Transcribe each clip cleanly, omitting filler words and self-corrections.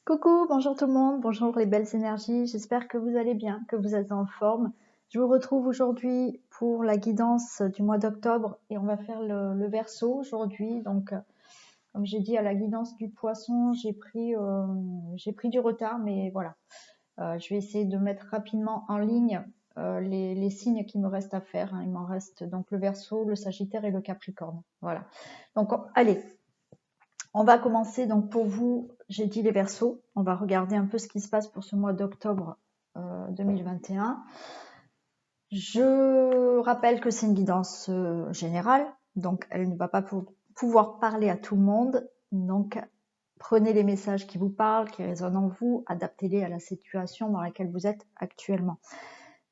Coucou, bonjour tout le monde, bonjour les belles énergies, j'espère que vous allez bien, que vous êtes en forme. Je vous retrouve aujourd'hui pour la guidance du mois d'octobre et on va faire le Verseau aujourd'hui. Donc, comme j'ai dit à la guidance du poisson, j'ai pris du retard, mais voilà. Je vais essayer de mettre rapidement en ligne les signes qui me restent à faire. Il m'en reste donc le Verseau, le Sagittaire et le Capricorne. Voilà. Donc, allez, on va commencer donc pour vous, j'ai dit les Verseaux, on va regarder un peu ce qui se passe pour ce mois d'octobre 2021. Je rappelle que c'est une guidance générale, donc elle ne va pas pouvoir parler à tout le monde. Donc prenez les messages qui vous parlent, qui résonnent en vous, adaptez-les à la situation dans laquelle vous êtes actuellement.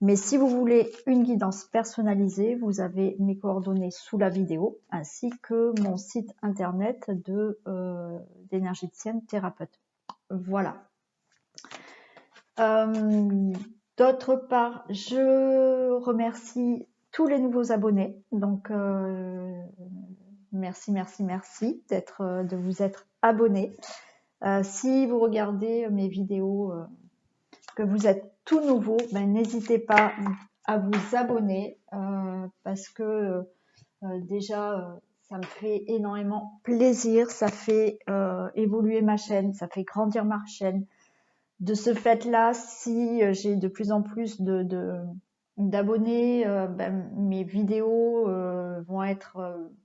Mais si vous voulez une guidance personnalisée, vous avez mes coordonnées sous la vidéo, ainsi que mon site internet d'énergéticienne thérapeute. Voilà. D'autre part, je remercie tous les nouveaux abonnés. Donc, merci de vous être abonnés. Si vous regardez mes vidéos, que vous êtes tout nouveau, ben, n'hésitez pas à vous abonner parce que déjà, ça me fait énormément plaisir, ça fait évoluer ma chaîne, ça fait grandir ma chaîne. De ce fait-là, si j'ai de plus en plus d'abonnés, ben, mes vidéos vont être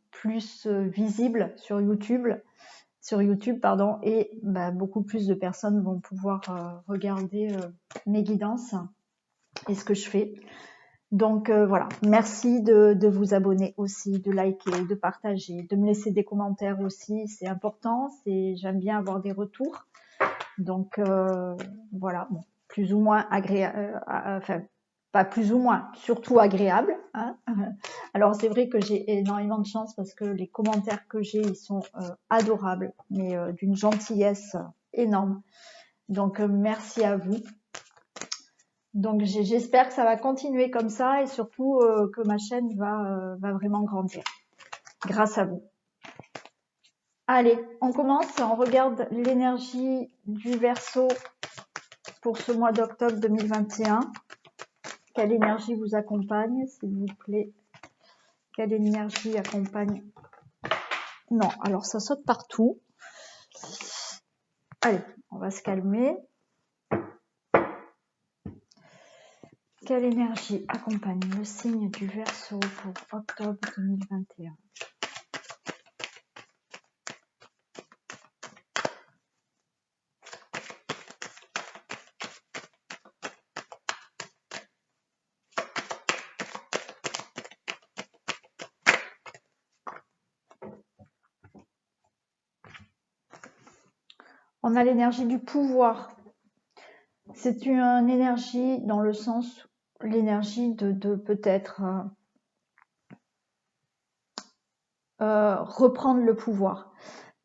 plus visibles sur YouTube, pardon, et ben, beaucoup plus de personnes vont pouvoir regarder mes guidances et ce que je fais. Donc voilà, merci de vous abonner aussi, de liker, de partager, de me laisser des commentaires aussi, c'est important, j'aime bien avoir des retours. Donc voilà, bon, plus ou moins agréable, enfin pas plus ou moins, surtout agréable. Hein. Alors c'est vrai que j'ai énormément de chance parce que les commentaires que j'ai, ils sont adorables, mais d'une gentillesse énorme. Donc merci à vous. Donc j'espère que ça va continuer comme ça et surtout que ma chaîne va vraiment grandir grâce à vous. Allez, on commence, on regarde l'énergie du Verseau pour ce mois d'octobre 2021. Quelle énergie vous accompagne, s'il vous plaît? Quelle énergie accompagne? Non, alors ça saute partout. Allez, on va se calmer. Quelle énergie accompagne le signe du Verseau pour octobre 2021? On a l'énergie du pouvoir. C'est une énergie dans le sens, l'énergie de peut-être reprendre le pouvoir.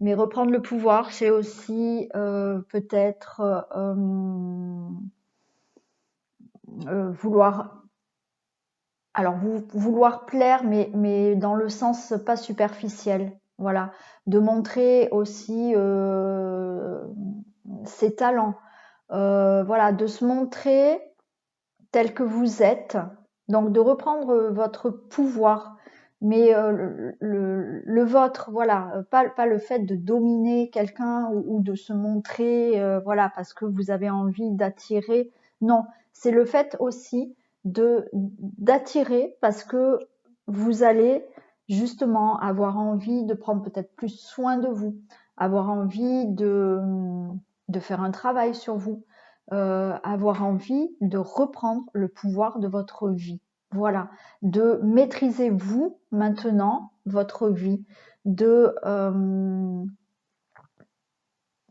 Mais reprendre le pouvoir, c'est aussi peut-être vouloir, alors vouloir plaire, mais dans le sens pas superficiel. Voilà, de montrer aussi ses talents. Voilà, de se montrer tel que vous êtes. Donc de reprendre votre pouvoir, mais le vôtre, voilà, pas le fait de dominer quelqu'un ou de se montrer, voilà, parce que vous avez envie d'attirer. Non, c'est le fait aussi d'attirer parce que vous allez justement avoir envie de prendre peut-être plus soin de vous, avoir envie de faire un travail sur vous, avoir envie de reprendre le pouvoir de votre vie. Voilà, de maîtriser vous maintenant votre vie, de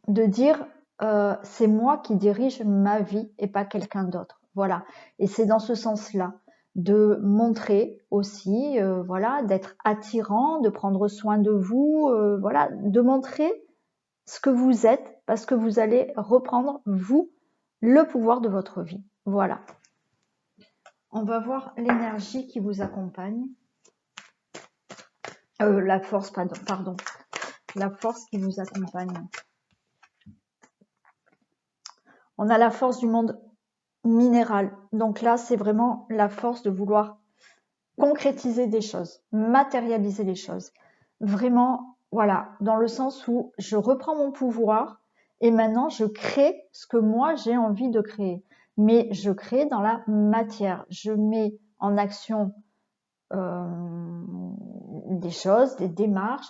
dire c'est moi qui dirige ma vie et pas quelqu'un d'autre. Voilà, et c'est dans ce sens-là de montrer aussi, voilà, d'être attirant, de prendre soin de vous, voilà, de montrer ce que vous êtes parce que vous allez reprendre vous le pouvoir de votre vie. Voilà. On va voir l'énergie qui vous accompagne. La force, pardon. La force qui vous accompagne. On a la force du monde minéral. Donc là, c'est vraiment la force de vouloir concrétiser des choses, matérialiser les choses. Vraiment, voilà, dans le sens où je reprends mon pouvoir et maintenant je crée ce que moi j'ai envie de créer. Mais je crée dans la matière. Je mets en action des choses, des démarches,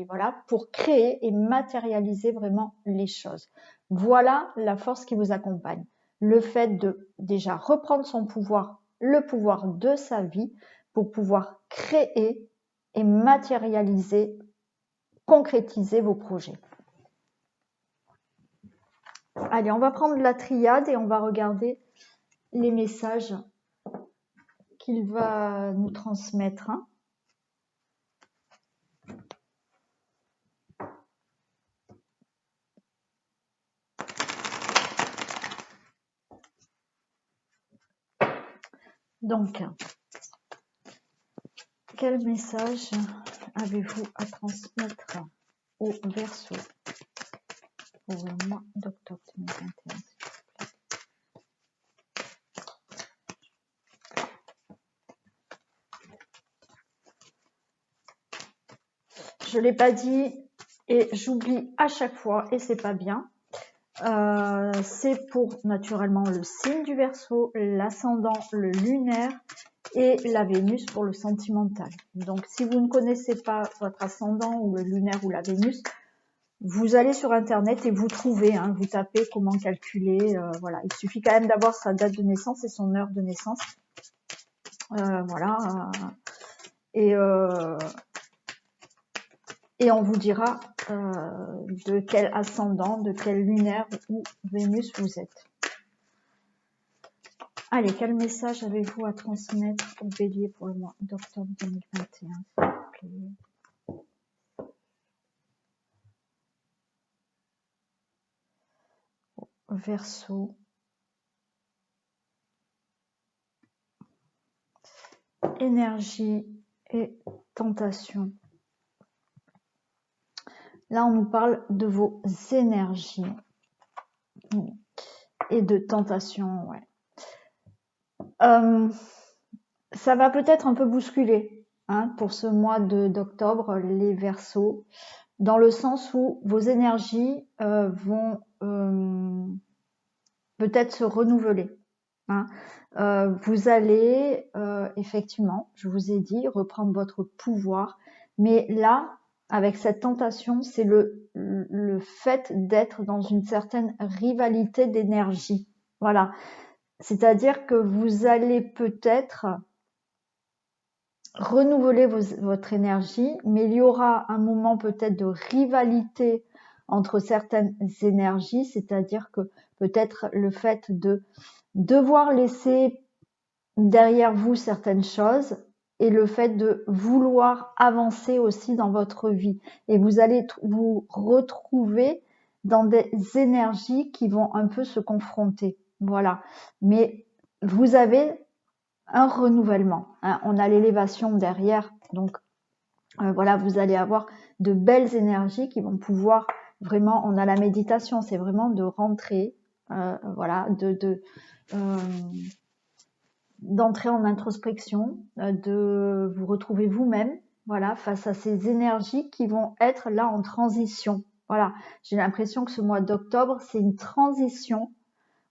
voilà, pour créer et matérialiser vraiment les choses. Voilà la force qui vous accompagne. Le fait de déjà reprendre son pouvoir, le pouvoir de sa vie, pour pouvoir créer et matérialiser, concrétiser vos projets. Allez, on va prendre la triade et on va regarder les messages qu'il va nous transmettre. Donc, quel message avez-vous à transmettre au Verseau pour le mois d'octobre 2021? Je ne l'ai pas dit et j'oublie à chaque fois et c'est pas bien. C'est pour naturellement le signe du Verseau, l'ascendant, le lunaire et la Vénus pour le sentimental. Donc si vous ne connaissez pas votre ascendant ou le lunaire ou la Vénus, vous allez sur internet et vous trouvez, vous tapez comment calculer, voilà. Il suffit quand même d'avoir sa date de naissance et son heure de naissance. Voilà. Et on vous dira de quel ascendant, de quel lunaire ou Vénus vous êtes. Allez, quel message avez-vous à transmettre au Bélier pour le mois d'octobre 2021, s'il vous plaît? Verseau. Énergie et tentation. Là, on nous parle de vos énergies et de tentation, ouais. Ça va peut-être un peu bousculer pour ce mois d'octobre, les Verseaux, dans le sens où vos énergies vont peut-être se renouveler. Vous allez effectivement, je vous ai dit, reprendre votre pouvoir, mais là, avec cette tentation, c'est le fait d'être dans une certaine rivalité d'énergie. Voilà. C'est-à-dire que vous allez peut-être renouveler votre énergie, mais il y aura un moment peut-être de rivalité entre certaines énergies, c'est-à-dire que peut-être le fait de devoir laisser derrière vous certaines choses et le fait de vouloir avancer aussi dans votre vie. Et vous allez vous retrouver dans des énergies qui vont un peu se confronter. Voilà. Mais vous avez un renouvellement. On a l'élévation derrière. Donc, voilà, vous allez avoir de belles énergies qui vont pouvoir vraiment, on a la méditation, c'est vraiment de rentrer, voilà, d'entrer en introspection, de vous retrouver vous-même, voilà, face à ces énergies qui vont être là en transition. Voilà, j'ai l'impression que ce mois d'octobre, c'est une transition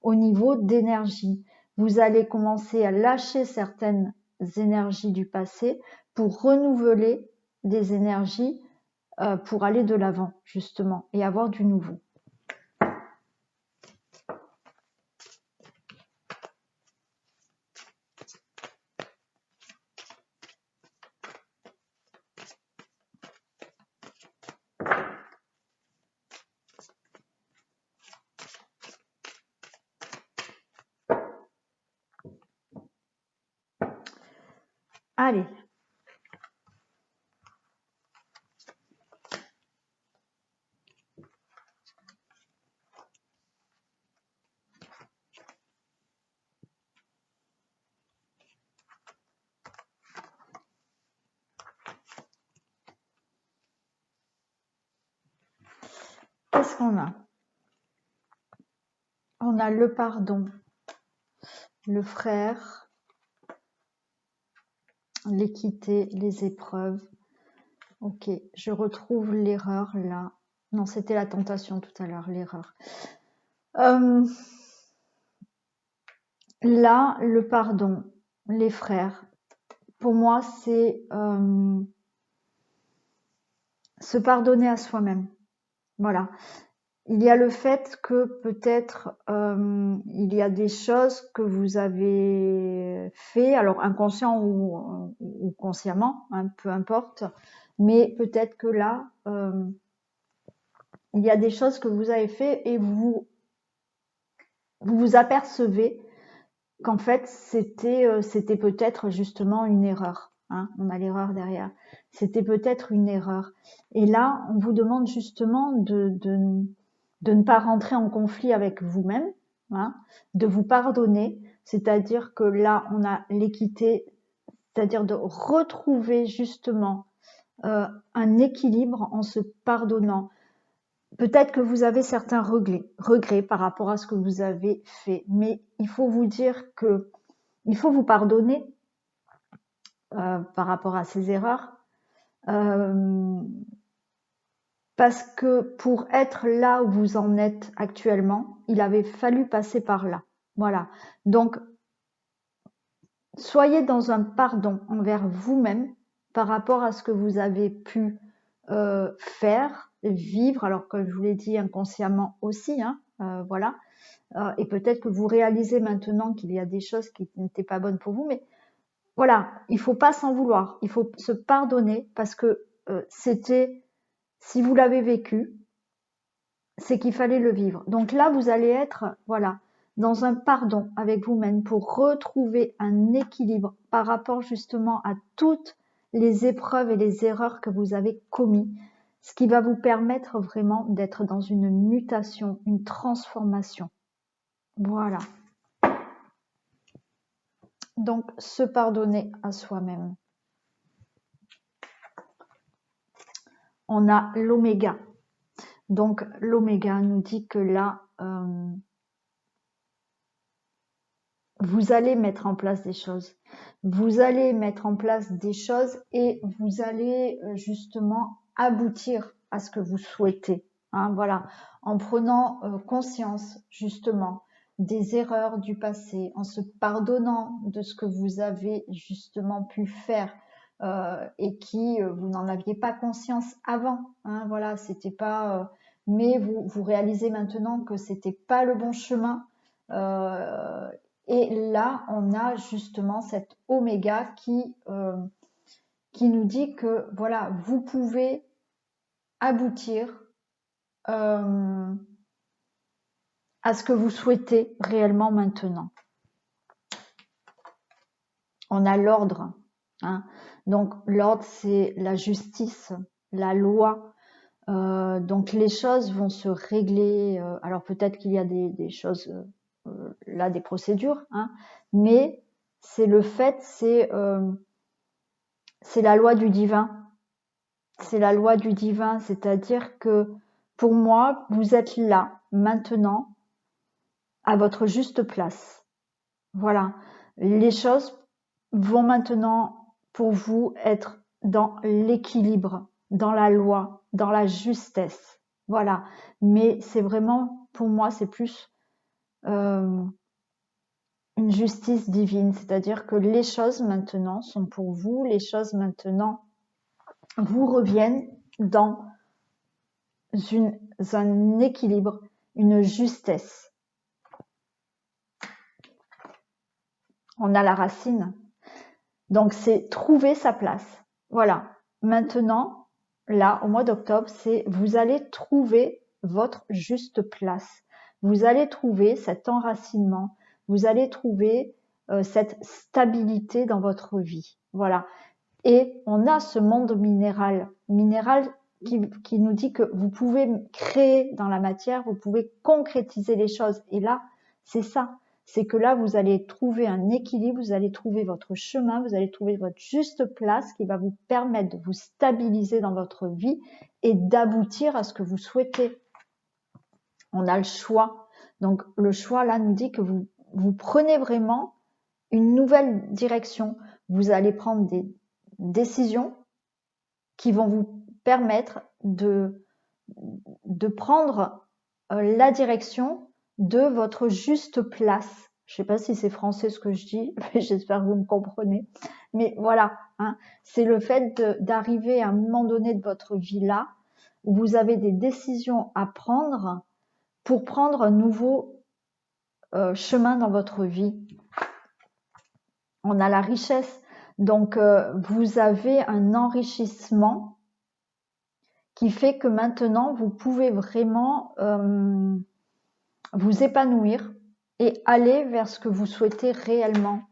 au niveau d'énergie. Vous allez commencer à lâcher certaines énergies du passé pour renouveler des énergies pour aller de l'avant, justement, et avoir du nouveau. Allez. Qu'est-ce qu'on a? On on a le pardon, le frère, l'équité, les épreuves. Ok, je retrouve l'erreur là. Non, c'était la tentation tout à l'heure, l'erreur. Là, le pardon, les frères. Pour moi, c'est se pardonner à soi-même. Voilà. Il y a le fait que peut-être il y a des choses que vous avez fait, alors inconscient ou consciemment, hein, peu importe, mais peut-être que là, il y a des choses que vous avez fait et vous vous apercevez qu'en fait c'était peut-être justement une erreur. Hein, on a l'erreur derrière. C'était peut-être une erreur. Et là, on vous demande justement de ne pas rentrer en conflit avec vous-même, hein, de vous pardonner. C'est-à-dire que là, on a l'équité, c'est-à-dire de retrouver justement un équilibre en se pardonnant. Peut-être que vous avez certains regrets par rapport à ce que vous avez fait, mais il faut vous dire que il faut vous pardonner par rapport à ces erreurs, parce que pour être là où vous en êtes actuellement, il avait fallu passer par là. Voilà. Donc, soyez dans un pardon envers vous-même par rapport à ce que vous avez pu faire, vivre, alors comme je vous l'ai dit inconsciemment aussi, hein, voilà. Et peut-être que vous réalisez maintenant qu'il y a des choses qui n'étaient pas bonnes pour vous, mais voilà, il faut pas s'en vouloir, il faut se pardonner parce que c'était, si vous l'avez vécu, c'est qu'il fallait le vivre. Donc là, vous allez être, voilà, dans un pardon avec vous-même pour retrouver un équilibre par rapport justement à toutes les épreuves et les erreurs que vous avez commis, ce qui va vous permettre vraiment d'être dans une mutation, une transformation. Voilà. Donc, se pardonner à soi-même. On a l'oméga. Donc, l'oméga nous dit que là, vous allez mettre en place des choses. Vous allez mettre en place des choses et vous allez justement aboutir à ce que vous souhaitez. Hein, voilà, en prenant conscience justement des erreurs du passé, en se pardonnant de ce que vous avez justement pu faire et qui vous n'en aviez pas conscience avant. Hein, voilà, c'était pas. Mais vous réalisez maintenant que c'était pas le bon chemin. Et là, on a justement cette oméga qui nous dit que voilà, vous pouvez aboutir à ce que vous souhaitez réellement maintenant. On a l'ordre. Hein. Donc l'ordre, c'est la justice, la loi. Donc les choses vont se régler. Alors peut-être qu'il y a des choses, là, des procédures, hein, mais c'est le fait, c'est la loi du divin. C'est la loi du divin, c'est-à-dire que pour moi, vous êtes là, maintenant, à votre juste place. Voilà. Les choses vont maintenant, pour vous, être dans l'équilibre, dans la loi, dans la justesse. Voilà. Mais c'est vraiment, pour moi, c'est plus une justice divine, c'est-à-dire que les choses maintenant sont pour vous, les choses maintenant vous reviennent dans un équilibre, une justesse. On a la racine. Donc, c'est trouver sa place. Voilà. Maintenant, là, au mois d'octobre, c'est vous allez trouver votre juste place. Vous allez trouver cet enracinement. Vous allez trouver cette stabilité dans votre vie. Voilà. Et on a ce monde minéral qui nous dit que vous pouvez créer dans la matière, vous pouvez concrétiser les choses. Et là, c'est ça. C'est que là, vous allez trouver un équilibre, vous allez trouver votre chemin, vous allez trouver votre juste place qui va vous permettre de vous stabiliser dans votre vie et d'aboutir à ce que vous souhaitez. On a le choix. Donc le choix là nous dit que vous prenez vraiment une nouvelle direction. Vous allez prendre des décisions qui vont vous permettre de prendre la direction de votre juste place. Je sais pas si c'est français ce que je dis, mais j'espère que vous me comprenez. Mais voilà, hein, c'est le fait d'arriver à un moment donné de votre vie là, où vous avez des décisions à prendre pour prendre un nouveau chemin dans votre vie. On a la richesse, donc vous avez un enrichissement qui fait que maintenant vous pouvez vraiment vous épanouir et aller vers ce que vous souhaitez réellement.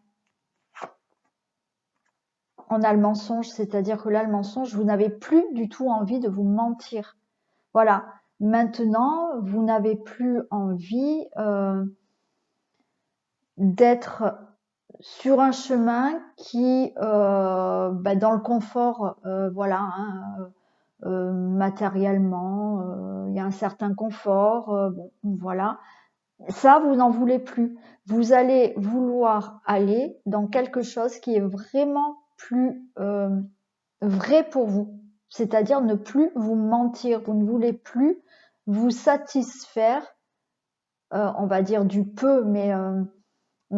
On a le mensonge, c'est-à-dire que là, le mensonge, vous n'avez plus du tout envie de vous mentir. Voilà. Maintenant, vous n'avez plus envie d'être sur un chemin qui, dans le confort, voilà, hein, matériellement, il y a un certain confort, bon, voilà. Ça, vous n'en voulez plus. Vous allez vouloir aller dans quelque chose qui est vraiment plus vrai pour vous. C'est-à-dire ne plus vous mentir. Vous ne voulez plus vous satisfaire, on va dire du peu, mais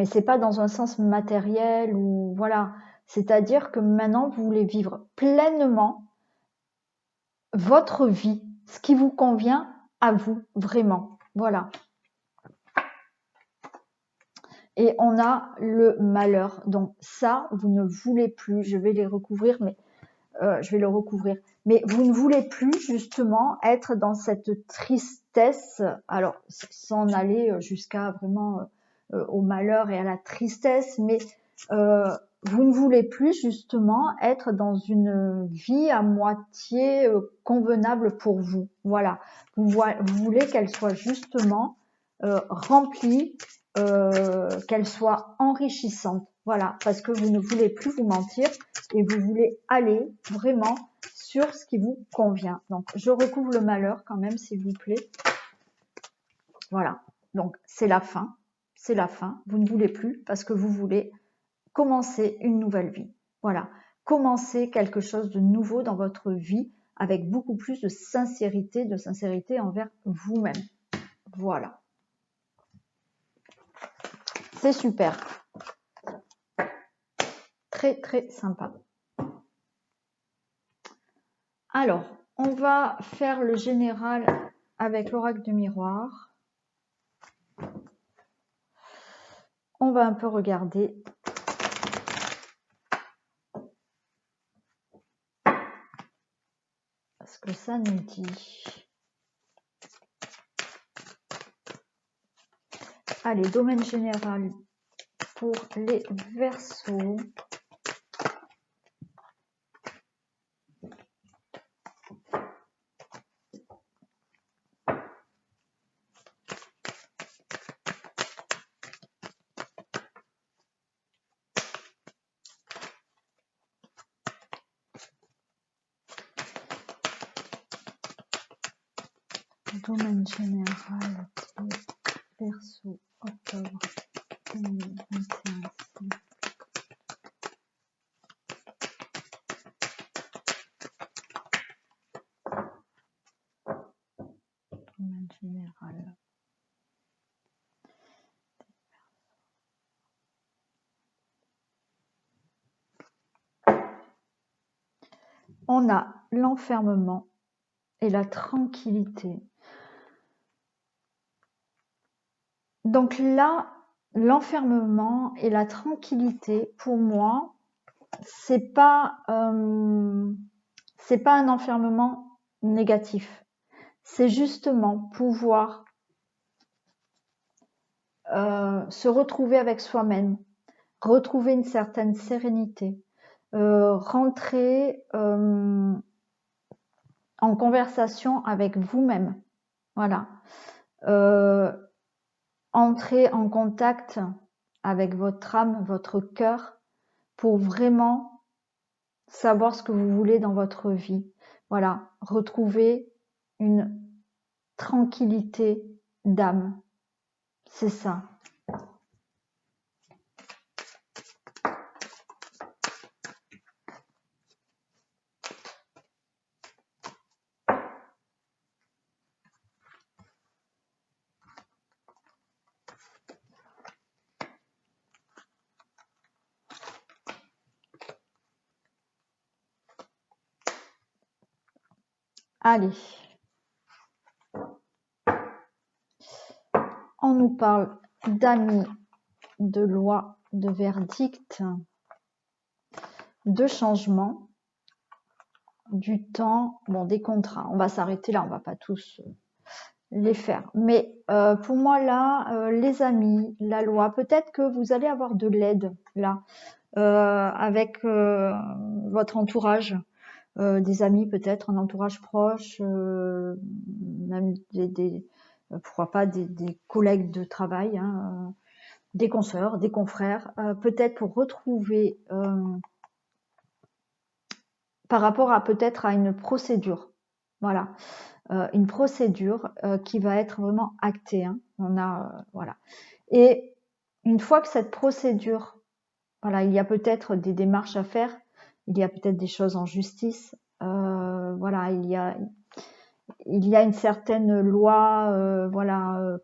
c'est pas dans un sens matériel ou voilà. C'est-à-dire que maintenant, vous voulez vivre pleinement votre vie, ce qui vous convient à vous, vraiment. Voilà. Et on a le malheur. Donc ça, vous ne voulez plus. Je vais les recouvrir, mais je vais le recouvrir. Mais vous ne voulez plus justement être dans cette tristesse. Alors, sans aller jusqu'à vraiment au malheur et à la tristesse, mais vous ne voulez plus justement être dans une vie à moitié convenable pour vous. Voilà. Vous voulez qu'elle soit justement remplie, qu'elle soit enrichissante. Voilà, parce que vous ne voulez plus vous mentir et vous voulez aller vraiment sur ce qui vous convient. Donc, je recouvre le malheur quand même, s'il vous plaît. Voilà, donc c'est la fin. C'est la fin. Vous ne voulez plus parce que vous voulez commencer une nouvelle vie. Voilà, commencer quelque chose de nouveau dans votre vie avec beaucoup plus de sincérité envers vous-même. Voilà. C'est super. Très, très sympa. Alors, on va faire le général avec l'oracle du miroir. On va un peu regarder ce que ça nous dit. Allez, domaine général pour les Verseaux. Domaine général des Verseaux, octobre 2021. Domaine général. On a l'enfermement et la tranquillité. Donc là, l'enfermement et la tranquillité, pour moi, c'est pas un enfermement négatif. C'est justement pouvoir se retrouver avec soi-même, retrouver une certaine sérénité, rentrer en conversation avec vous-même. Voilà. Entrer en contact avec votre âme, votre cœur, pour vraiment savoir ce que vous voulez dans votre vie. Voilà, retrouver une tranquillité d'âme. c'est ça. Allez. On nous parle d'amis, de loi, de verdict, de changement, du temps, bon, des contrats. On va s'arrêter là, on va pas tous les faire. Mais pour moi là, les amis, la loi, peut-être que vous allez avoir de l'aide là, avec votre entourage. Des amis peut-être, un entourage proche, même pourquoi pas des collègues de travail, hein, des consoeurs, des confrères, peut-être pour retrouver par rapport à peut-être à une procédure, voilà, une procédure qui va être vraiment actée, hein. On a voilà. Et une fois que cette procédure, voilà, il y a peut-être des démarches à faire, il y a peut-être des choses en justice, voilà, il y a une certaine loi, voilà,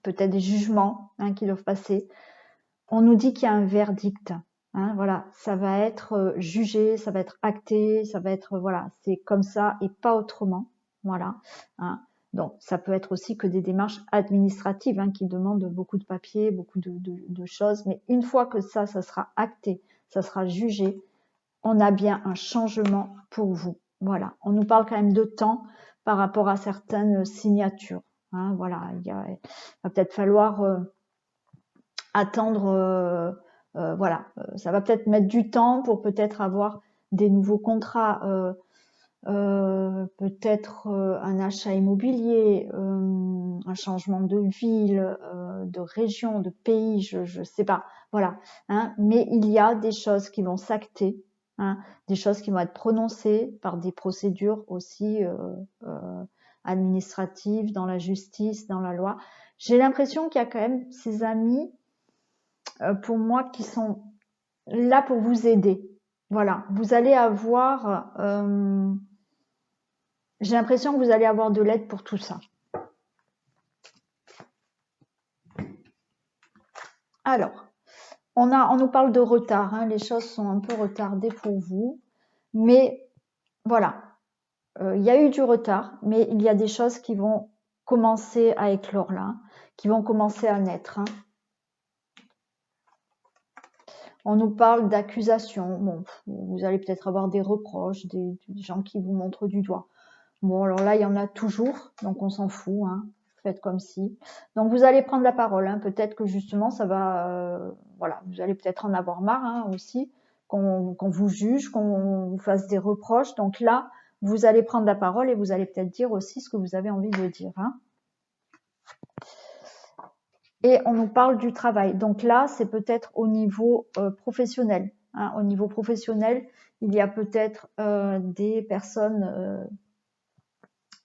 peut-être des jugements, hein, qui doivent passer. On nous dit qu'il y a un verdict, hein, voilà, ça va être jugé, ça va être acté, ça va être, voilà, c'est comme ça et pas autrement, voilà, hein. Donc, ça peut être aussi que des démarches administratives, hein, qui demandent beaucoup de papiers, beaucoup de choses, mais une fois que ça sera acté, ça sera jugé, on a bien un changement pour vous. Voilà, on nous parle quand même de temps par rapport à certaines signatures, hein, voilà, il va peut-être falloir attendre, voilà, ça va peut-être mettre du temps pour peut-être avoir des nouveaux contrats, peut-être un achat immobilier, un changement de ville, de région, de pays, je sais pas, voilà, hein, mais il y a des choses qui vont s'acter, hein, des choses qui vont être prononcées par des procédures aussi administratives, dans la justice, dans la loi. J'ai l'impression qu'il y a quand même ces amis, pour moi, qui sont là pour vous aider. Voilà, vous allez avoir, j'ai l'impression que vous allez avoir de l'aide pour tout ça. Alors, on nous parle de retard, hein, les choses sont un peu retardées pour vous, mais voilà, il y a eu du retard, mais il y a des choses qui vont commencer à éclore là, qui vont commencer à naître, hein. On nous parle d'accusations. Bon, vous allez peut-être avoir des reproches, des gens qui vous montrent du doigt. Bon, alors là, il y en a toujours, donc on s'en fout, hein. Faites comme si. Donc vous allez prendre la parole, hein. Peut-être que justement, ça va, voilà, vous allez peut-être en avoir marre, hein, aussi, qu'on vous juge, qu'on vous fasse des reproches. Donc là, vous allez prendre la parole et vous allez peut-être dire aussi ce que vous avez envie de dire, hein. Et on nous parle du travail. Donc là, c'est peut-être au niveau professionnel, hein. Au niveau professionnel, il y a peut-être des personnes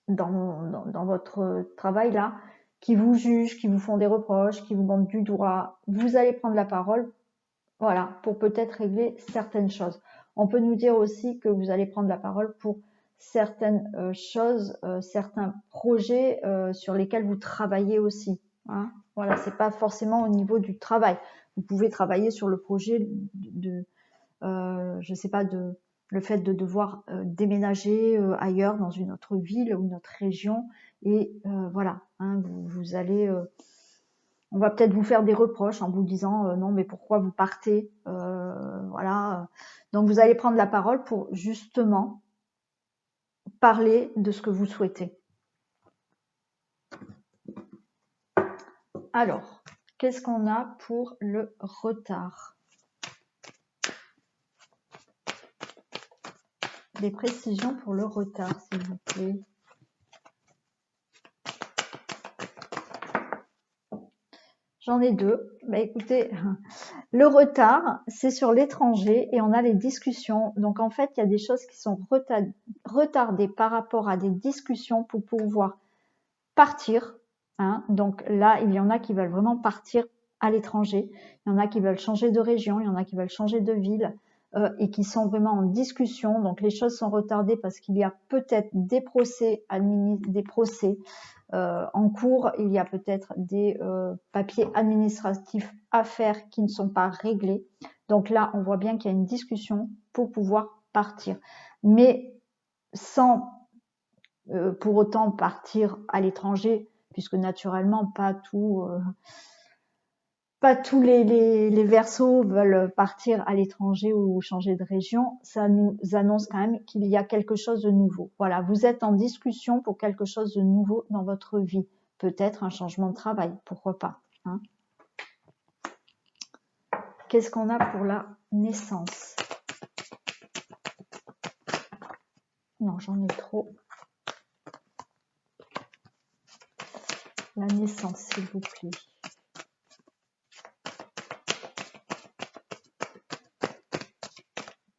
dans votre travail là, qui vous jugent, qui vous font des reproches, qui vous montrent du doigt. Vous allez prendre la parole, voilà, pour peut-être régler certaines choses. On peut nous dire aussi que vous allez prendre la parole pour certaines choses, certains projets sur lesquels vous travaillez aussi, hein. Voilà, c'est pas forcément au niveau du travail. Vous pouvez travailler sur le projet je sais pas, le fait de devoir déménager ailleurs dans une autre ville ou une autre région, et voilà, hein, vous allez, on va peut-être vous faire des reproches en vous disant non mais pourquoi vous partez, voilà. Donc vous allez prendre la parole pour justement parler de ce que vous souhaitez. Alors, qu'est-ce qu'on a pour le retard? Des précisions pour le retard, s'il vous plaît. J'en ai deux. Bah écoutez, le retard, c'est sur l'étranger et on a les discussions. Donc en fait, il y a des choses qui sont retardées par rapport à des discussions pour pouvoir partir. hein. Donc là, il y en a qui veulent vraiment partir à l'étranger. Il y en a qui veulent changer de région. Il y en a qui veulent changer de ville et qui sont vraiment en discussion. Donc les choses sont retardées parce qu'il y a peut-être des procès, en cours. Il y a peut-être des papiers administratifs à faire qui ne sont pas réglés. Donc là, on voit bien qu'il y a une discussion pour pouvoir partir. Mais sans pour autant partir à l'étranger, puisque naturellement, pas tous les Verseaux veulent partir à l'étranger ou changer de région. Ça nous annonce quand même qu'il y a quelque chose de nouveau. Voilà, vous êtes en discussion pour quelque chose de nouveau dans votre vie. Peut-être un changement de travail, pourquoi pas, hein. Qu'est-ce qu'on a pour la naissance? Non, j'en ai trop. La naissance, s'il vous plaît.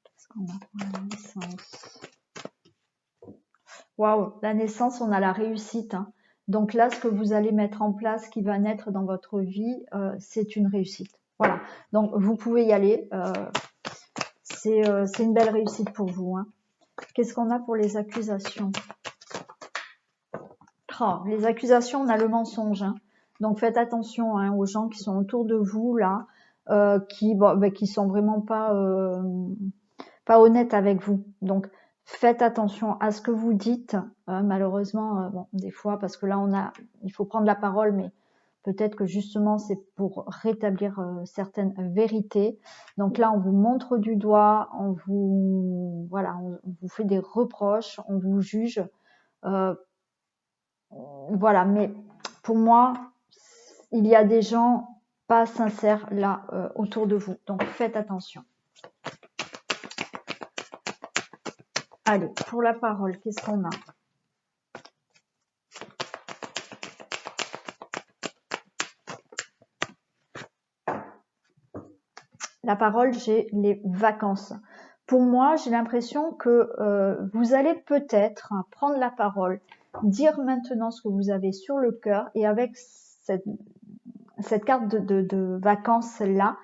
Qu'est-ce qu'on a pour la naissance? Waouh, la naissance, on a la réussite, hein. Donc là, ce que vous allez mettre en place, qui va naître dans votre vie, c'est une réussite. Voilà. Donc vous pouvez y aller. C'est une belle réussite pour vous, hein. Qu'est-ce qu'on a pour les accusations? Oh, les accusations, on a le mensonge, hein. Donc faites attention, hein, aux gens qui sont autour de vous là, qui sont vraiment pas honnêtes avec vous. Donc faites attention à ce que vous dites. Malheureusement, bon, des fois, parce que là il faut prendre la parole, mais peut-être que justement c'est pour rétablir certaines vérités. Donc là, on vous montre du doigt, on vous fait des reproches, on vous juge. Voilà, mais pour moi, il y a des gens pas sincères là autour de vous. Donc faites attention. Allez, pour la parole, qu'est-ce qu'on a? La parole, j'ai les vacances. Pour moi, j'ai l'impression que vous allez peut-être prendre la parole, dire maintenant ce que vous avez sur le cœur, et avec cette carte de vacances-là,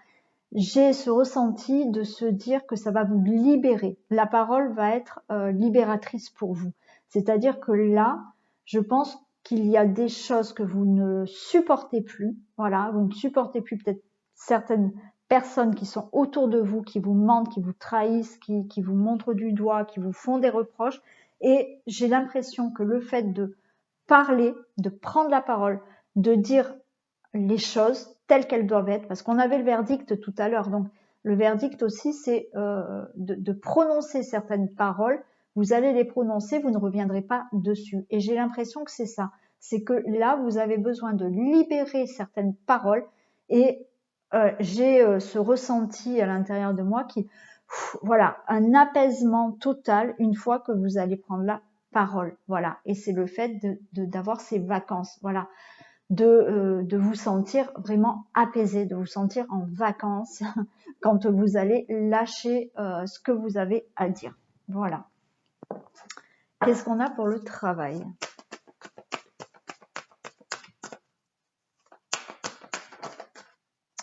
j'ai ce ressenti de se dire que ça va vous libérer. La parole va être libératrice pour vous. C'est-à-dire que là, je pense qu'il y a des choses que vous ne supportez plus. Voilà, vous ne supportez plus peut-être certaines personnes qui sont autour de vous, qui vous mentent, qui vous trahissent, qui vous montrent du doigt, qui vous font des reproches. Et j'ai l'impression que le fait de parler, de prendre la parole, de dire les choses telles qu'elles doivent être, parce qu'on avait le verdict tout à l'heure. Donc le verdict aussi, c'est de prononcer certaines paroles. Vous allez les prononcer, vous ne reviendrez pas dessus. Et j'ai l'impression que c'est ça. C'est que là, vous avez besoin de libérer certaines paroles. Et j'ai ce ressenti à l'intérieur de moi qui, voilà, un apaisement total une fois que vous allez prendre la parole. Voilà. Et c'est le fait d'avoir ces vacances. Voilà. De vous sentir vraiment apaisé, de vous sentir en vacances quand vous allez lâcher ce que vous avez à dire. Voilà. Qu'est-ce qu'on a pour le travail?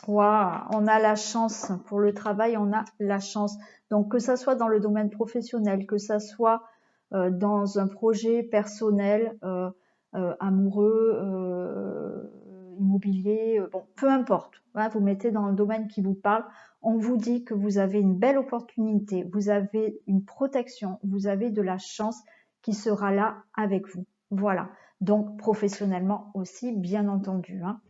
Waouh, on a la chance pour le travail, on a la chance. Donc que ça soit dans le domaine professionnel, que ça soit dans un projet personnel, amoureux, immobilier, bon, peu importe. Hein, vous mettez dans le domaine qui vous parle. On vous dit que vous avez une belle opportunité, vous avez une protection, vous avez de la chance qui sera là avec vous. Voilà. Donc professionnellement aussi, bien entendu, hein.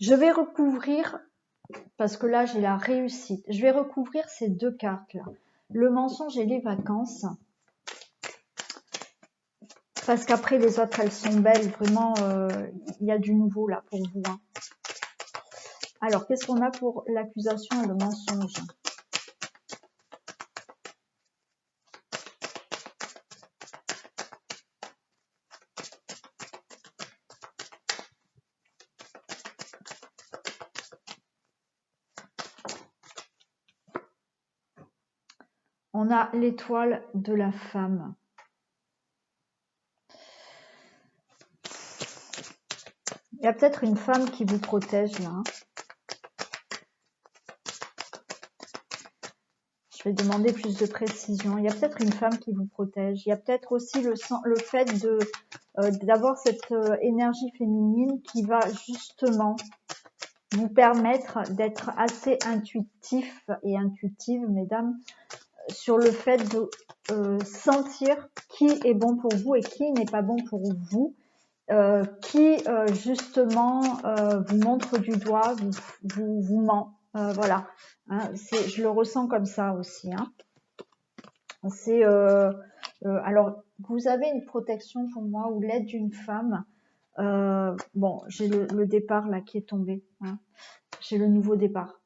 Je vais recouvrir, parce que là j'ai la réussite, je vais recouvrir ces deux cartes là, le mensonge et les vacances, parce qu'après les autres elles sont belles, vraiment il y a du nouveau là pour vous, hein. Alors qu'est-ce qu'on a pour l'accusation et le mensonge? On a l'étoile de la femme. Il y a peut-être une femme qui vous protège là. Hein. Je vais demander plus de précision. Il y a peut-être une femme qui vous protège. Il y a peut-être aussi le fait d'avoir cette énergie féminine qui va justement vous permettre d'être assez intuitif et intuitive, mesdames, sur le fait de sentir qui est bon pour vous et qui n'est pas bon pour vous, qui justement vous montre du doigt, vous ment. Voilà, hein, je le ressens comme ça aussi. Hein. C'est alors vous avez une protection pour moi ou l'aide d'une femme. Bon, j'ai le départ là qui est tombé. Hein. J'ai le nouveau départ.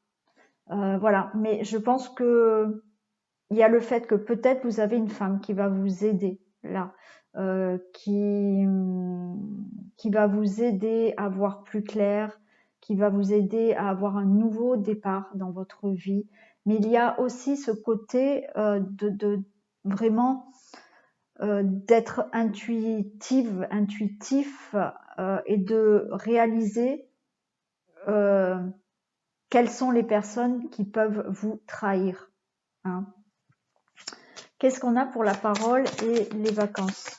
Voilà, mais je pense que il y a le fait que peut-être vous avez une femme qui va vous aider là, qui va vous aider à voir plus clair, qui va vous aider à avoir un nouveau départ dans votre vie. Mais il y a aussi ce côté de vraiment d'être intuitif et de réaliser quelles sont les personnes qui peuvent vous trahir. Hein. Qu'est-ce qu'on a pour la parole et les vacances?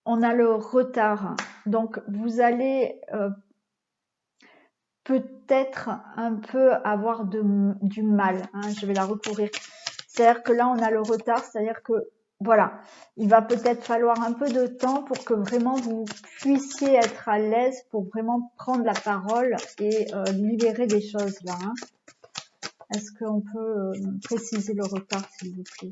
On a le retard. Donc, vous allez peut-être un peu avoir du mal. Hein, je vais la recouvrir. C'est-à-dire que là, on a le retard. C'est-à-dire que, voilà, il va peut-être falloir un peu de temps pour que vraiment vous puissiez être à l'aise pour vraiment prendre la parole et libérer des choses là. Hein. Est-ce qu'on peut préciser le retard, s'il vous plaît?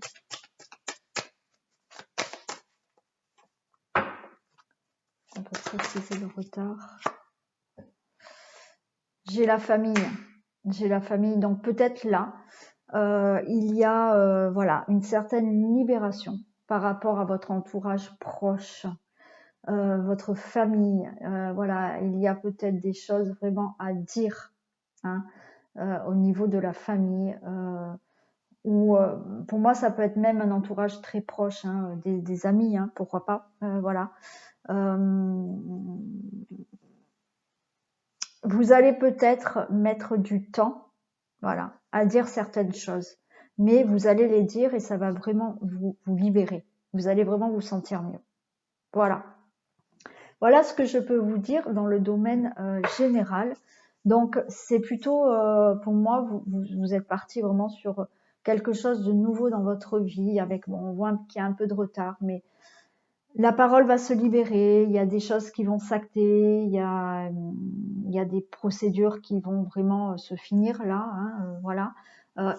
On peut préciser le retard. J'ai la famille. J'ai la famille. Donc peut-être là, il y a voilà, une certaine libération par rapport à votre entourage proche, votre famille. Voilà, il y a peut-être des choses vraiment à dire hein, au niveau de la famille. Ou pour moi, ça peut être même un entourage très proche, hein, des amis, hein, pourquoi pas. Voilà. Vous allez peut-être mettre du temps, voilà, à dire certaines choses, mais vous allez les dire et ça va vraiment vous libérer. Vous allez vraiment vous sentir mieux. Voilà. Voilà ce que je peux vous dire dans le domaine général. Donc, c'est plutôt, pour moi, vous êtes parti vraiment sur quelque chose de nouveau dans votre vie, avec, bon, on voit qu'il y a un peu de retard, mais la parole va se libérer, il y a des choses qui vont s'acter, il y a des procédures qui vont vraiment se finir là, hein, voilà.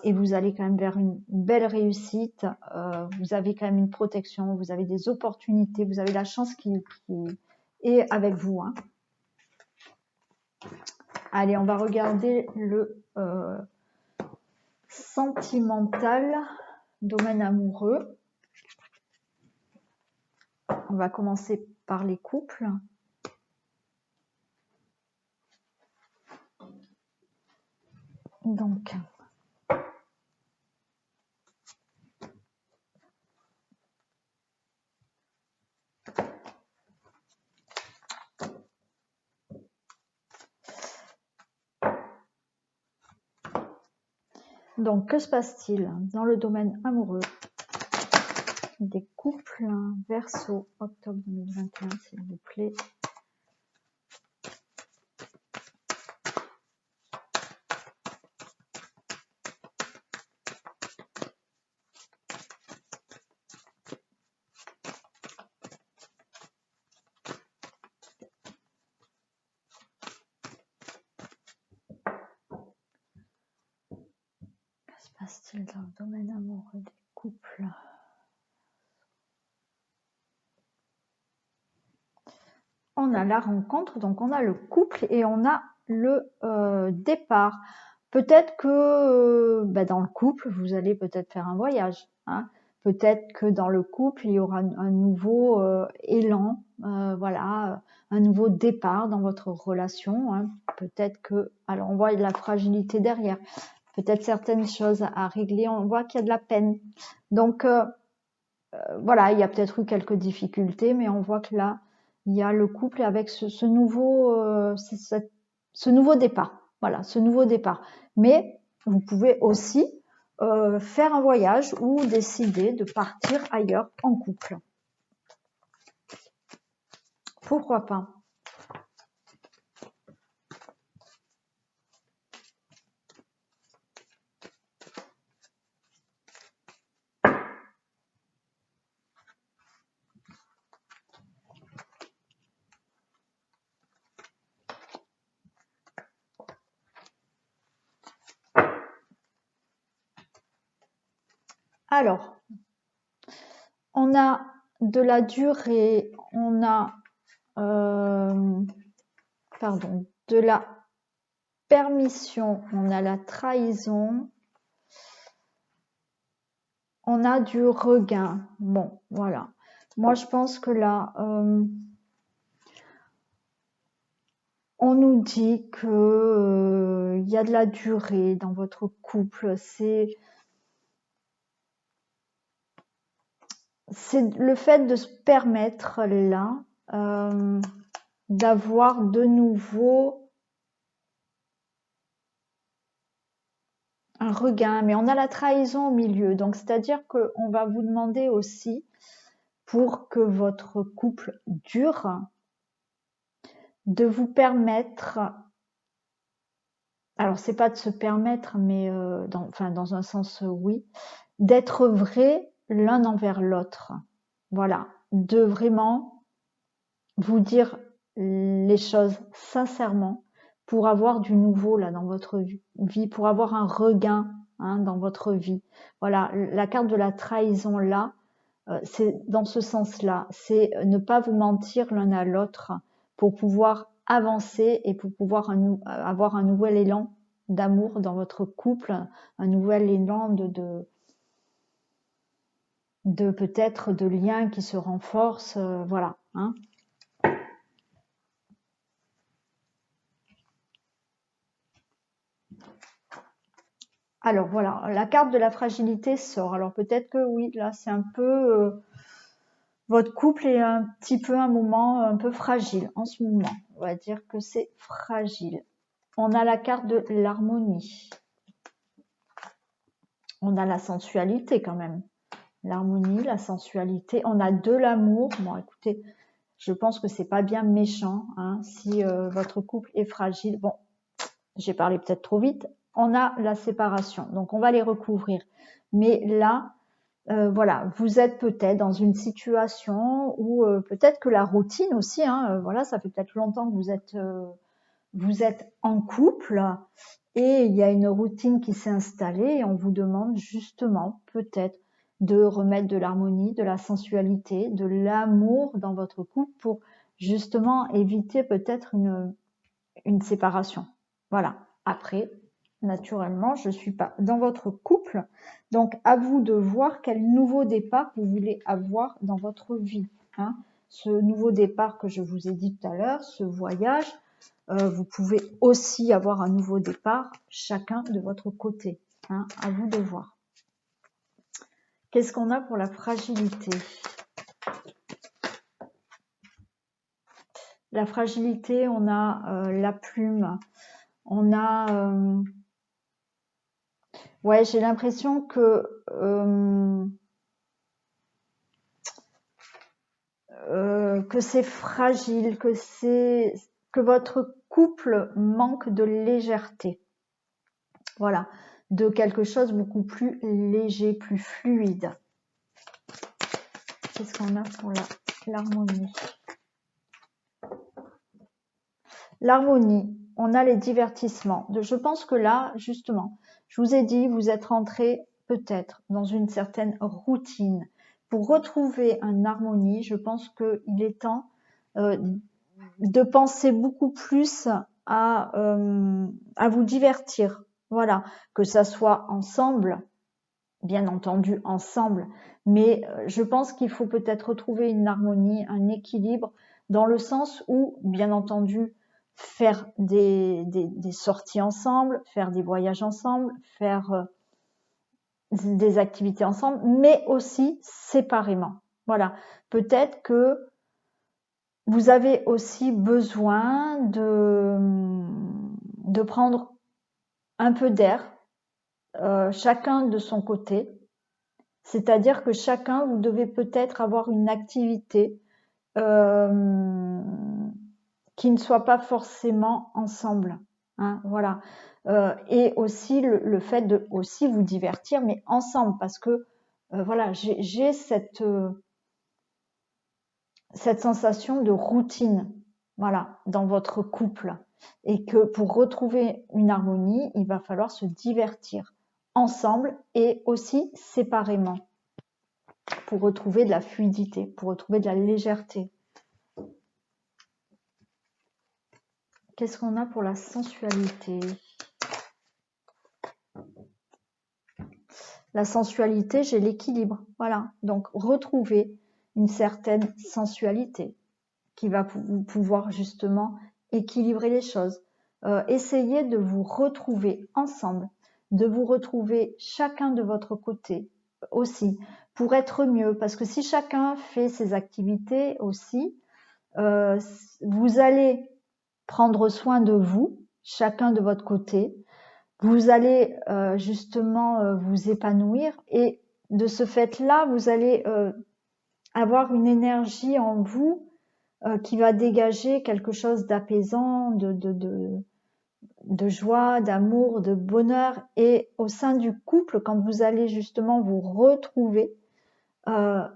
Et vous allez quand même vers une belle réussite, vous avez quand même une protection, vous avez des opportunités, vous avez la chance qui est avec vous. Hein. Allez, on va regarder le sentimental, domaine amoureux. On va commencer par les couples. Donc, que se passe-t-il dans le domaine amoureux des couples Verseau, octobre 2021, s'il vous plaît. Que se passe-t-il dans le domaine amoureux des couples? On a la rencontre, donc on a le couple et on a le départ. Peut-être que dans le couple, vous allez peut-être faire un voyage. Hein. Peut-être que dans le couple, il y aura un nouveau élan, voilà, un nouveau départ dans votre relation. Hein. Peut-être que, alors on voit de la fragilité derrière. peut-être certaines choses à régler. On voit qu'il y a de la peine. Donc, voilà, il y a peut-être eu quelques difficultés, mais on voit que là, il y a le couple avec ce nouveau départ. Voilà, ce nouveau départ. Mais vous pouvez aussi faire un voyage ou décider de partir ailleurs en couple. Pourquoi pas? Alors, on a de la durée, on a de la permission, on a la trahison, on a du regain. Bon, voilà. Moi, je pense que là, on nous dit que y a de la durée dans votre couple. C'est le fait de se permettre là d'avoir de nouveau un regain, mais on a la trahison au milieu. Donc, c'est-à-dire qu'on va vous demander aussi, pour que votre couple dure, de vous permettre, alors c'est pas de se permettre, mais dans un sens oui, d'être vrai l'un envers l'autre. Voilà, de vraiment vous dire les choses sincèrement pour avoir du nouveau là dans votre vie, pour avoir un regain dans votre vie. Voilà, la carte de la trahison là, c'est dans ce sens-là, c'est ne pas vous mentir l'un à l'autre pour pouvoir avancer et pour pouvoir avoir un nouvel élan d'amour dans votre couple, un nouvel élan de peut-être de liens qui se renforcent, voilà. Alors voilà, la carte de la fragilité sort. Alors peut-être que oui, là c'est un peu votre couple est un petit peu un moment un peu fragile en ce moment. On va dire que c'est fragile. On a la carte de l'harmonie. On a la sensualité quand même. L'harmonie, la sensualité. On a de l'amour. Bon, écoutez, je pense que c'est pas bien méchant si votre couple est fragile. Bon, j'ai parlé peut-être trop vite. On a la séparation. Donc, on va les recouvrir. Mais là, voilà, vous êtes peut-être dans une situation où peut-être que la routine aussi, voilà, ça fait peut-être longtemps que vous êtes en couple et il y a une routine qui s'est installée et on vous demande justement peut-être de remettre de l'harmonie, de la sensualité, de l'amour dans votre couple pour justement éviter peut-être une séparation. Voilà. Après, naturellement, je ne suis pas dans votre couple, donc à vous de voir quel nouveau départ vous voulez avoir dans votre vie. Ce nouveau départ que je vous ai dit tout à l'heure, ce voyage, vous pouvez aussi avoir un nouveau départ, chacun de votre côté. À vous de voir. Qu'est-ce qu'on a pour la fragilité? La fragilité, on a la plume, on a... ouais, j'ai l'impression que c'est fragile, que votre couple manque de légèreté. Voilà, de quelque chose beaucoup plus léger, plus fluide. Qu'est-ce qu'on a pour l'harmonie? L'harmonie, on a les divertissements. Je pense que là, justement, je vous ai dit, vous êtes rentré peut-être dans une certaine routine. Pour retrouver une harmonie, je pense qu'il est temps de penser beaucoup plus à vous divertir. Voilà, que ça soit ensemble, bien entendu ensemble, mais je pense qu'il faut peut-être retrouver une harmonie, un équilibre, dans le sens où, bien entendu, faire des sorties ensemble, faire des voyages ensemble, faire des activités ensemble, mais aussi séparément. Voilà, peut-être que vous avez aussi besoin de prendre un peu d'air, chacun de son côté. C'est-à-dire que chacun, vous devez peut-être avoir une activité qui ne soit pas forcément ensemble. Hein, voilà. Et aussi le fait de aussi vous divertir, mais ensemble, parce que voilà, j'ai cette sensation de routine, voilà, dans votre couple, et que pour retrouver une harmonie, il va falloir se divertir ensemble et aussi séparément pour retrouver de la fluidité, pour retrouver de la légèreté. Qu'est-ce qu'on a pour la sensualité? La sensualité, j'ai l'équilibre. Voilà. Donc, retrouver une certaine sensualité qui va pouvoir justement équilibrer les choses. Essayez de vous retrouver ensemble, de vous retrouver chacun de votre côté aussi, pour être mieux. Parce que si chacun fait ses activités aussi, vous allez prendre soin de vous, chacun de votre côté. Vous allez justement vous épanouir et de ce fait-là, vous allez avoir une énergie en vous qui va dégager quelque chose d'apaisant, de joie, d'amour, de bonheur. Et au sein du couple, quand vous allez justement vous retrouver, ça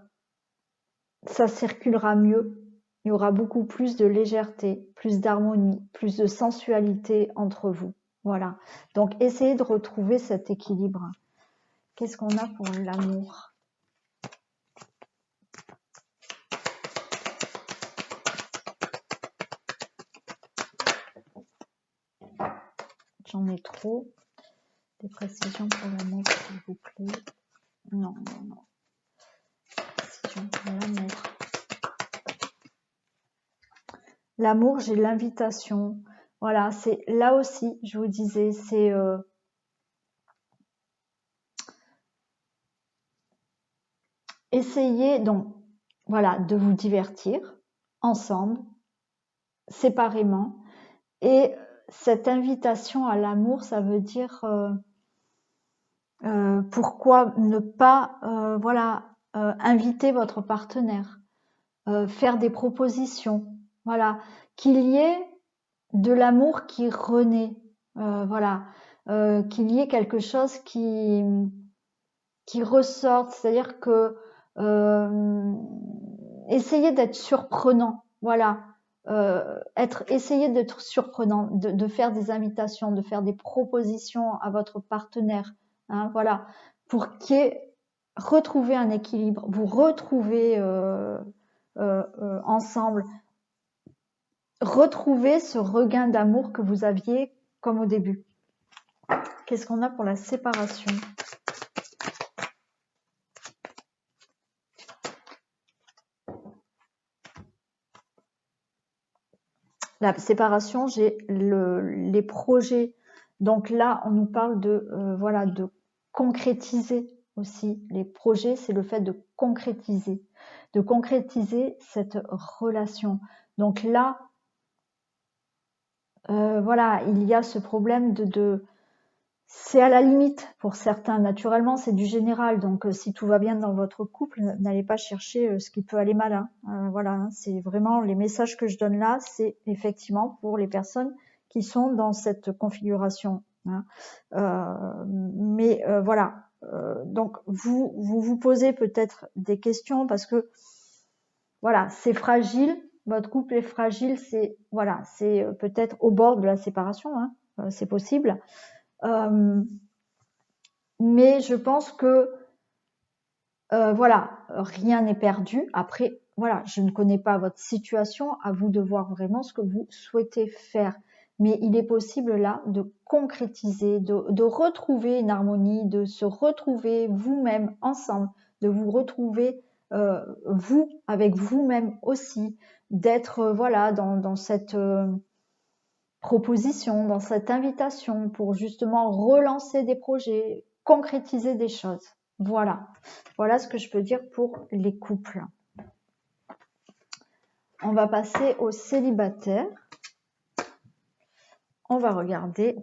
circulera mieux. Il y aura beaucoup plus de légèreté, plus d'harmonie, plus de sensualité entre vous. Voilà. Donc, essayez de retrouver cet équilibre. Qu'est-ce qu'on a pour l'amour? J'en ai trop. Des précisions pour l'amour, s'il vous plaît. Non, non, non. Précisions pour l'amour. L'amour, j'ai l'invitation. Voilà, c'est là aussi, je vous disais, c'est essayer donc, voilà, de vous divertir ensemble, séparément. Et cette invitation à l'amour, ça veut dire pourquoi ne pas, voilà, inviter votre partenaire, faire des propositions, voilà, qu'il y ait de l'amour qui renaît, voilà, qu'il y ait quelque chose qui ressorte, c'est-à-dire que essayez d'être surprenant, voilà, essayez d'être surprenant, de faire des invitations, de faire des propositions à votre partenaire, hein, voilà, pour qu'il y ait retrouver un équilibre, vous retrouvez ensemble, retrouver ce regain d'amour que vous aviez comme au début. Qu'est-ce qu'on a pour la séparation? La séparation, j'ai les projets. Donc là, on nous parle de voilà, de concrétiser aussi. Les projets, c'est le fait de concrétiser cette relation. Donc là, voilà, il y a ce problème c'est à la limite pour certains. Naturellement, c'est du général. Donc, si tout va bien dans votre couple, n'allez pas chercher ce qui peut aller mal. Hein. Voilà, hein, c'est vraiment les messages que je donne là, c'est effectivement pour les personnes qui sont dans cette configuration. Hein. Mais voilà. Donc, vous posez peut-être des questions parce que voilà, c'est fragile. Votre couple est fragile. C'est voilà, c'est peut-être au bord de la séparation. Hein. C'est possible. Mais je pense que voilà, rien n'est perdu. Après, voilà, je ne connais pas votre situation, à vous de voir vraiment ce que vous souhaitez faire. Mais il est possible là de concrétiser, de retrouver une harmonie, de se retrouver vous-même ensemble, de vous retrouver vous avec vous-même aussi, d'être voilà dans cette proposition, dans cette invitation pour justement relancer des projets, concrétiser des choses. Voilà. Voilà ce que je peux dire pour les couples. On va passer aux célibataires. On va regarder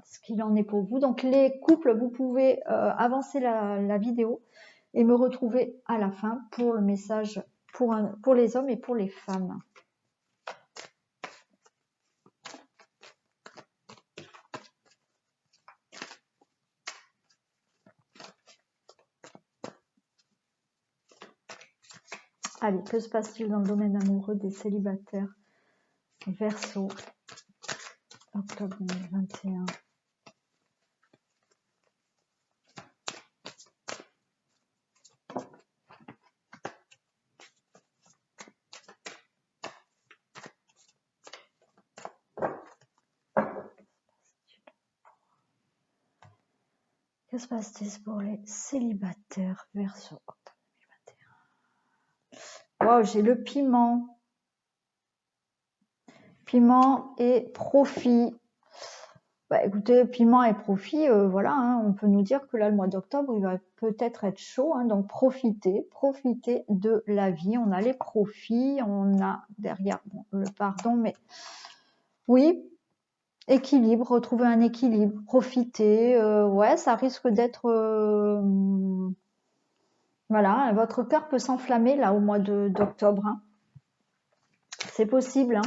ce qu'il en est pour vous. Donc les couples, vous pouvez avancer la vidéo et me retrouver à la fin pour le message pour les hommes et pour les femmes. Allez, que se passe-t-il dans le domaine amoureux des célibataires Verseau, octobre 2021. Que se passe-t-il pour les célibataires Verseau, octobre 2021? Waouh, j'ai le piment. Piment et profit. Bah, écoutez, piment et profit, voilà, hein, on peut nous dire que là, le mois d'octobre, il va peut-être être chaud, hein, donc profitez de la vie. On a les profits, on a derrière le pardon, mais oui, équilibre, retrouver un équilibre, profiter, ouais, ça risque d'être, voilà, votre cœur peut s'enflammer là au mois d'octobre, hein. C'est possible, hein.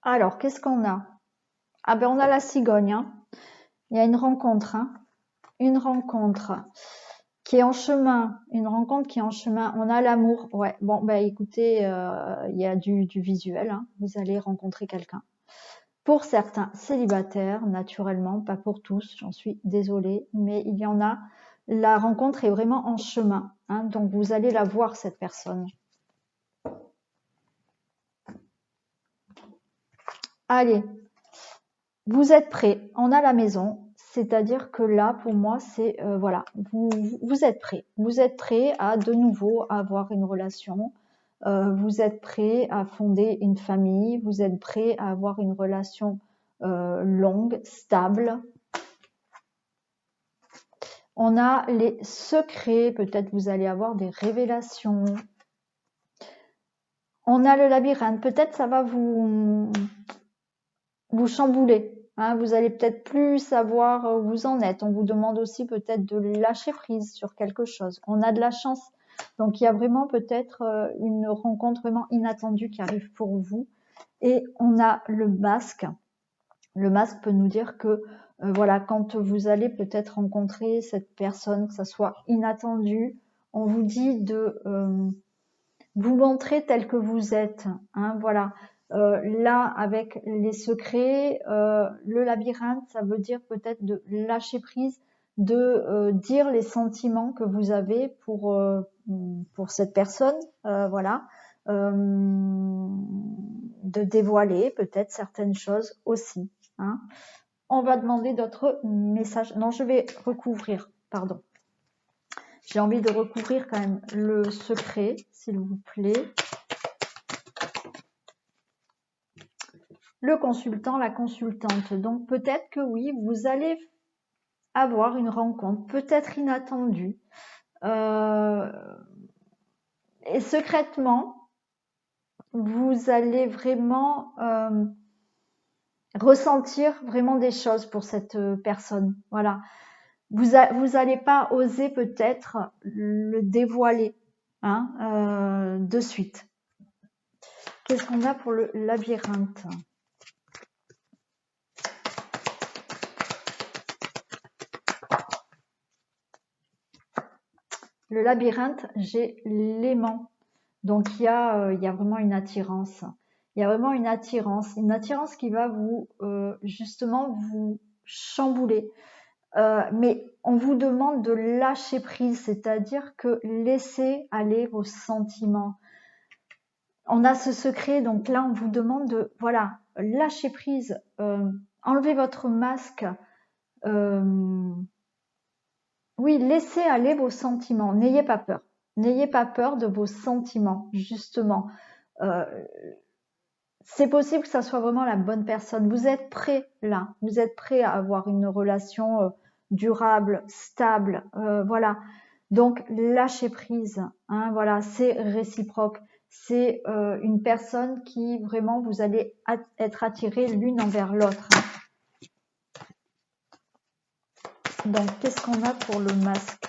Alors, qu'est-ce qu'on a? Ah ben, on a la cigogne, hein. Il y a une rencontre, hein. Une rencontre qui est en chemin, une rencontre qui est en chemin. On a l'amour, ouais. Bon, bah écoutez, il y a du visuel, hein. Vous allez rencontrer quelqu'un. Pour certains célibataires, naturellement, pas pour tous, j'en suis désolée, mais il y en a. La rencontre est vraiment en chemin, hein, donc vous allez la voir, cette personne. Allez, vous êtes prêts, on a la maison. C'est-à-dire que là, pour moi, c'est voilà, vous êtes prêts. Vous êtes prêts à de nouveau avoir une relation. Vous êtes prêts à fonder une famille. Vous êtes prêts à avoir une relation longue, stable. On a les secrets. Peut-être vous allez avoir des révélations. On a le labyrinthe. Peut-être ça va vous chambouler. Hein, vous allez peut-être plus savoir où vous en êtes. On vous demande aussi peut-être de lâcher prise sur quelque chose. On a de la chance. Donc, il y a vraiment peut-être une rencontre vraiment inattendue qui arrive pour vous. Et on a le masque. Le masque peut nous dire que, voilà, quand vous allez peut-être rencontrer cette personne, que ça soit inattendu, on vous dit de vous montrer tel que vous êtes. Hein, voilà. Là, avec les secrets, le labyrinthe, ça veut dire peut-être de lâcher prise, de dire les sentiments que vous avez pour cette personne, voilà, de dévoiler peut-être certaines choses aussi. Hein. On va demander d'autres messages. Non, je vais recouvrir, pardon. J'ai envie de recouvrir quand même le secret, s'il vous plaît. Le consultant, la consultante. Donc peut-être que oui, vous allez avoir une rencontre, peut-être inattendue. Et secrètement, vous allez vraiment ressentir vraiment des choses pour cette personne. Voilà. Vous n'allez pas oser peut-être le dévoiler, hein, de suite. Qu'est-ce qu'on a pour le labyrinthe ? Le labyrinthe, j'ai l'aimant. Donc, il y a vraiment une attirance. Il y a vraiment une attirance qui va vous, justement, vous chambouler. Mais on vous demande de lâcher prise, c'est-à-dire que laissez aller vos sentiments. On a ce secret, donc là on vous demande de, voilà, lâcher prise, enlevez votre masque, oui, laissez aller vos sentiments, n'ayez pas peur. N'ayez pas peur de vos sentiments, justement. C'est possible que ça soit vraiment la bonne personne. Vous êtes prêt là, vous êtes prêt à avoir une relation durable, stable, voilà. Donc lâchez prise, hein, voilà, c'est réciproque. C'est une personne qui vraiment vous allez être attirés l'une envers l'autre. Hein. Donc qu'est-ce qu'on a pour le masque ?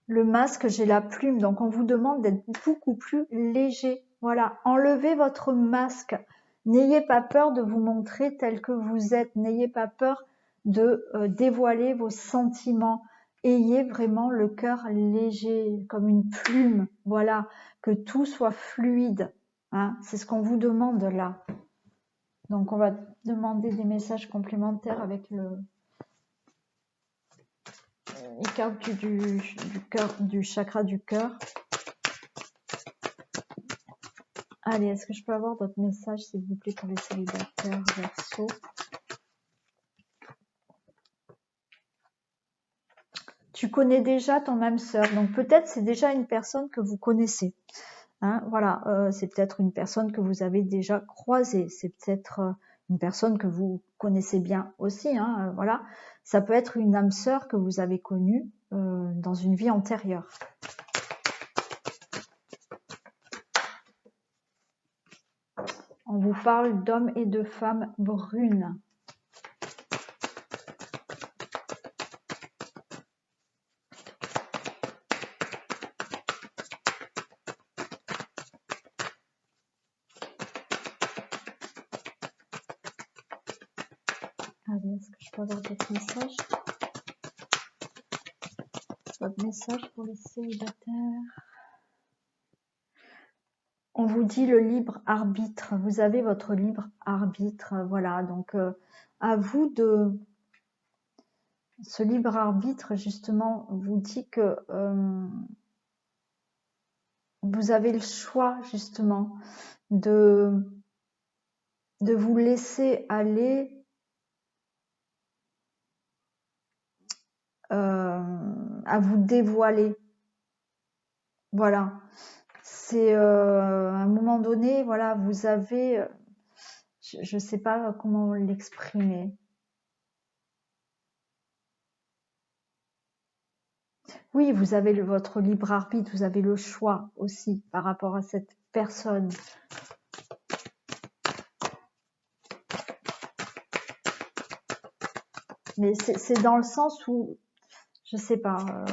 Le masque, j'ai la plume, donc on vous demande d'être beaucoup plus léger. Voilà, enlevez votre masque. N'ayez pas peur de vous montrer tel que vous êtes. N'ayez pas peur de dévoiler vos sentiments. Ayez vraiment le cœur léger, comme une plume. Voilà, que tout soit fluide. Hein, c'est ce qu'on vous demande là. Donc on va demander des messages complémentaires avec les cartes du chakra du cœur. Allez, est-ce que je peux avoir votre message, s'il vous plaît, pour les célibataires Verseau? Tu connais déjà ton âme sœur, donc peut-être c'est déjà une personne que vous connaissez. Hein, voilà, c'est peut-être une personne que vous avez déjà croisée, c'est peut-être une personne que vous connaissez bien aussi. Hein, voilà, ça peut être une âme sœur que vous avez connue dans une vie antérieure. On vous parle d'hommes et de femmes brunes. Allez, est-ce que je peux avoir votre message? Votre message pour les célibataires. On vous dit le libre arbitre. Vous avez votre libre arbitre. Voilà, donc à vous de... Ce libre arbitre, justement, vous dit que vous avez le choix, justement, de vous laisser aller à vous dévoiler. Voilà. C'est à un moment donné, voilà, vous avez, je ne sais pas comment l'exprimer. Oui, vous avez votre libre arbitre, vous avez le choix aussi par rapport à cette personne. Mais c'est dans le sens où, je sais pas,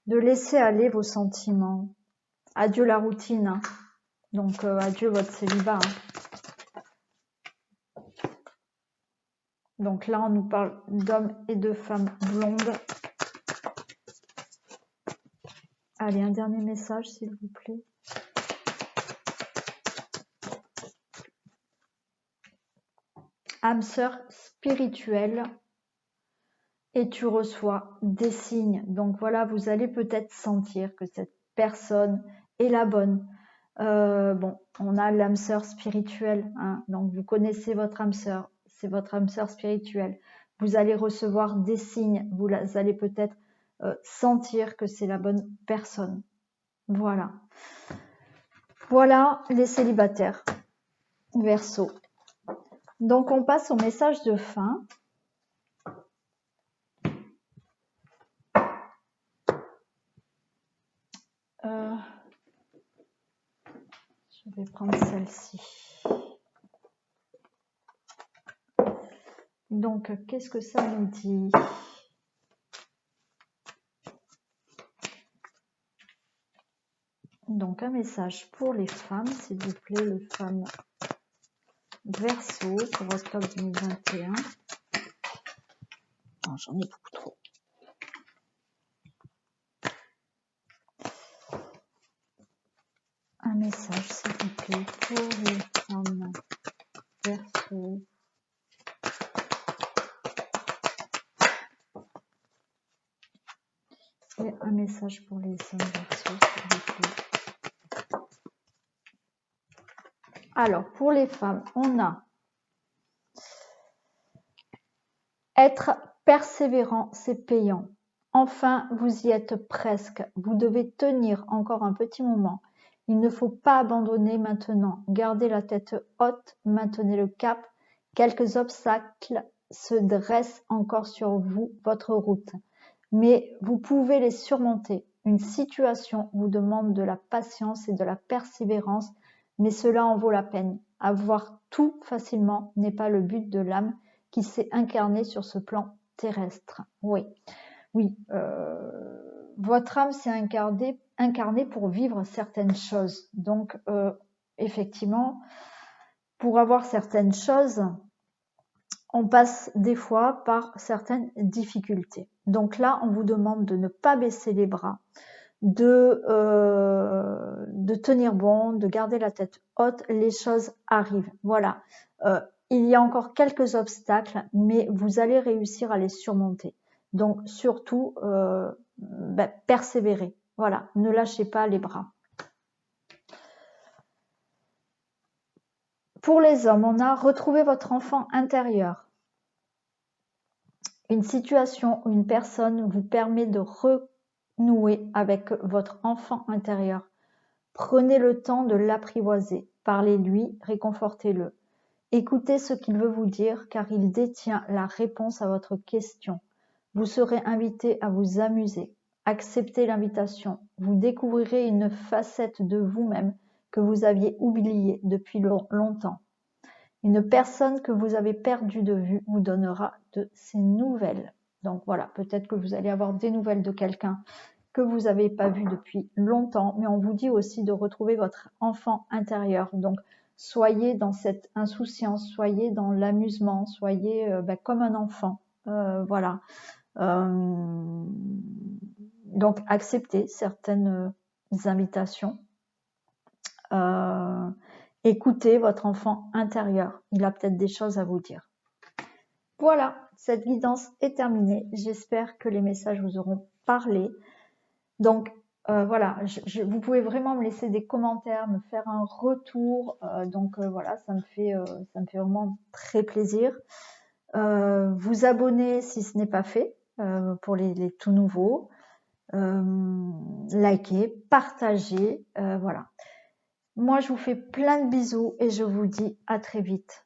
de laisser aller vos sentiments. Adieu la routine. Hein. Donc, adieu votre célibat. Hein. Donc là, on nous parle d'hommes et de femmes blondes. Allez, un dernier message, s'il vous plaît. Âme sœur spirituelle. Et tu reçois des signes. Donc voilà, vous allez peut-être sentir que cette personne est la bonne. Bon, on a l'âme sœur spirituelle. Hein, donc vous connaissez votre âme sœur. C'est votre âme sœur spirituelle. Vous allez recevoir des signes. Vous allez peut-être sentir que c'est la bonne personne. Voilà. Voilà les célibataires. Verseau. Donc on passe au message de fin. Je vais prendre celle-ci. Donc, qu'est-ce que ça nous dit? Donc, un message pour les femmes, s'il vous plaît, les femmes Verseau pour octobre 2021. Oh, j'en ai beaucoup trop. tout. Et un message pour les hommes Verseau, s'il vous plaît. Alors, pour les femmes, on a être persévérant, c'est payant. Enfin, vous y êtes presque. Vous devez tenir encore un petit moment. Il ne faut pas abandonner maintenant. Gardez la tête haute, maintenez le cap. Quelques obstacles se dressent encore sur vous, votre route. Mais vous pouvez les surmonter. Une situation vous demande de la patience et de la persévérance, mais cela en vaut la peine. Avoir tout facilement n'est pas le but de l'âme qui s'est incarnée sur ce plan terrestre. Oui, votre âme s'est incarnée pour vivre certaines choses. Donc, effectivement, pour avoir certaines choses, on passe des fois par certaines difficultés. Donc là, on vous demande de ne pas baisser les bras, de tenir bon, de garder la tête haute. Les choses arrivent. Voilà. Il y a encore quelques obstacles, mais vous allez réussir à les surmonter. Donc surtout, persévérez. Voilà, ne lâchez pas les bras. Pour les hommes, on a retrouvé votre enfant intérieur. Une situation ou une personne vous permet de renouer avec votre enfant intérieur. Prenez le temps de l'apprivoiser. Parlez-lui, réconfortez-le. Écoutez ce qu'il veut vous dire car il détient la réponse à votre question. Vous serez invité à vous amuser. Acceptez l'invitation. Vous découvrirez une facette de vous-même que vous aviez oubliée depuis longtemps. Une personne que vous avez perdue de vue vous donnera de ses nouvelles. Donc voilà, peut-être que vous allez avoir des nouvelles de quelqu'un que vous n'avez pas vu depuis longtemps, mais on vous dit aussi de retrouver votre enfant intérieur. Donc soyez dans cette insouciance, soyez dans l'amusement, soyez comme un enfant. Voilà. Donc acceptez certaines invitations. Écoutez votre enfant intérieur. Il a peut-être des choses à vous dire. Voilà, cette guidance est terminée. J'espère que les messages vous auront parlé. Donc, voilà, vous pouvez vraiment me laisser des commentaires, me faire un retour. Voilà, ça me fait vraiment très plaisir. Vous abonner si ce n'est pas fait pour les tout nouveaux. Likez, partagez. Voilà. Moi, je vous fais plein de bisous et je vous dis à très vite.